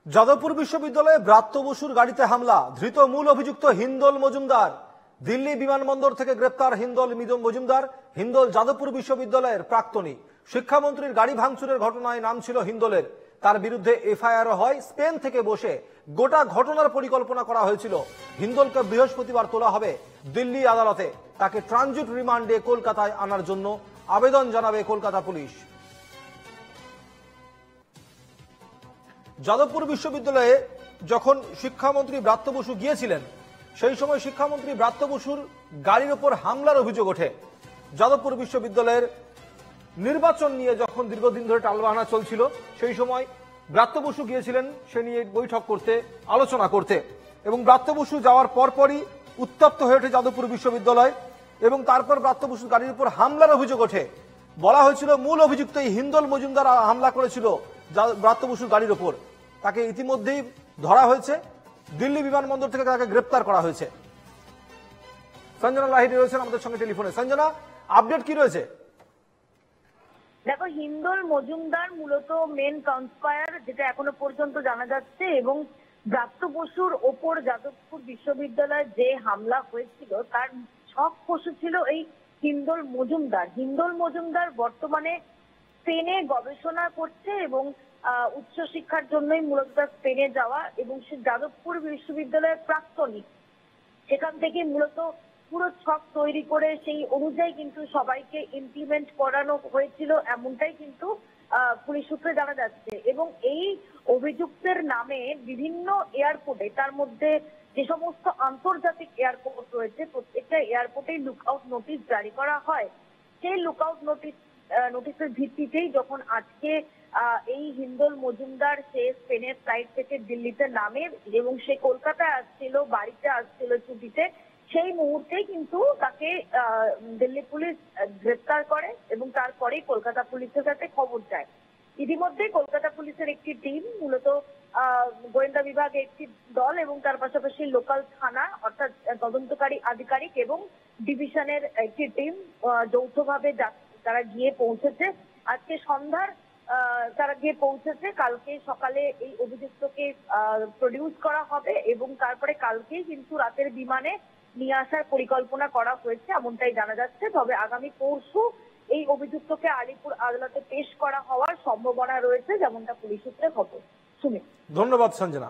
যাদবপুর বিশ্ববিদ্যালয়ে ব্রাত্য বসুর গাড়িতে হামলা, ধৃত মূল অভিযুক্ত হিন্দোল মজুমদার। দিল্লি বিমানবন্দর থেকে গ্রেপ্তার হিন্দোল মজুমদার। হিন্দোল যাদবপুর বিশ্ববিদ্যালয়ের প্রাক্তনী। শিক্ষামন্ত্রীর গাড়ি ভাঙচুরের ঘটনায় নাম ছিল হিন্দোলের। তার বিরুদ্ধে এফআইআর হয়। স্পেন থেকে বসে গোটা ঘটনার পরিকল্পনা করা হয়েছিল। হিন্দোলকে বৃহস্পতিবার তোলা হবে দিল্লি আদালতে। তাকে ট্রানজিট রিমান্ডে কলকাতায় আনার জন্য আবেদন জানাবে কলকাতা পুলিশ। যাদবপুর বিশ্ববিদ্যালয়ে যখন শিক্ষামন্ত্রী ব্রাত্য বসু গিয়েছিলেন, সেই সময় শিক্ষামন্ত্রী ব্রাত্য বসুর গাড়ির ওপর হামলার অভিযোগ ওঠে। যাদবপুর বিশ্ববিদ্যালয়ের নির্বাচন নিয়ে যখন দীর্ঘদিন ধরে টালবাহানা চলছিল, সেই সময় ব্রাত্য বসু গিয়েছিলেন সে নিয়ে বৈঠক করতে, আলোচনা করতে। এবং ব্রাত্য বসু যাওয়ার পরপরই উত্তপ্ত হয়ে ওঠে যাদবপুর বিশ্ববিদ্যালয় এবং তারপর ব্রাত্য বসুর গাড়ির উপর হামলার অভিযোগ ওঠে। বলা হয়েছিল মূল অভিযুক্ত এই হিন্দোল মজুমদার হামলা করেছিল ব্রাত্য বসুর গাড়ির ওপর। তাকে ইতিমধ্যেই ধরা হয়েছে, দিল্লি বিমানবন্দর থেকে তাকে গ্রেপ্তার করা হয়েছে। সঞ্জনা লাহিড়ী রয়েছেন আমাদের সঙ্গে টেলিফোনে। সঞ্জনা, আপডেট কি রয়েছে? দেখো, হিন্দোল মজুমদার মূলত মেন কনস্পায়ার, যেটা এখনো পর্যন্ত জানা যাচ্ছে। এবং ব্রাত্য বসুর ওপর যাদবপুর বিশ্ববিদ্যালয়ে যে হামলা হয়েছিল তার ছক কষেছিল এই হিন্দোল মজুমদার। হিন্দোল মজুমদার বর্তমানে স্পেনে গবেষণা করছে এবং উচ্চশিক্ষার জন্যই মূলত তার স্পেনে যাওয়া। এবং সে যাদবপুর বিশ্ববিদ্যালয়ের প্রাক্তনী। সেখান থেকে মূলত পুরো ছক তৈরি করে সেই অনুযায়ী কিন্তু সবাইকে ইমপ্লিমেন্ট করানো হয়েছিল, এমনটাই কিন্তু পুলিশ সূত্রে জানা যাচ্ছে। এবং এই অভিযুক্তের নামে বিভিন্ন এয়ারপোর্টে, তার মধ্যে যে সমস্ত আন্তর্জাতিক এয়ারপোর্ট রয়েছে প্রত্যেকটা এয়ারপোর্টেই লুকআউট নোটিশ জারি করা হয়। সেই লুকআউট নোটিশের ভিত্তিতেই যখন আজকে এই হিন্দোল মজুমদার সে স্পেনের ফ্লাইট থেকে দিল্লিতে নামে এবং সে কলকাতায় আসছিল, বাড়িতে আসছিল ছুটিতে, সেই মুহূর্তেই কিন্তু তাকে দিল্লি পুলিশ গ্রেপ্তার করে এবং তারপরেই কলকাতা পুলিশের কাছে খবর যায়। ইতিমধ্যে কলকাতা পুলিশের একটি টিম, মূলত গোয়েন্দা বিভাগের একটি দল এবং তার পাশাপাশি লোকাল থানা অর্থাৎ তদন্তকারী আধিকারিক এবং ডিভিশনের একটি টিম যৌথভাবে তারা গিয়ে পৌঁছেছে। আজকে সন্ধ্যার তারা গিয়ে পৌঁছেছে। কালকে সকালে এই অভিযুক্তকে প্রডিউস করা হবে এবং তারপরে কালকেই কিন্তু রাতের বিমানে নিয়ে আসার পরিকল্পনা করা হয়েছে, এমনটাই জানা যাচ্ছে। তবে আগামী পরশু এই অভিযুক্তকে আলিপুর আদালতে পেশ করা হওয়ার সম্ভাবনা রয়েছে, যেমনটা পুলিশ সূত্রে খবর। সুমিত, ধন্যবাদ সঞ্জনা।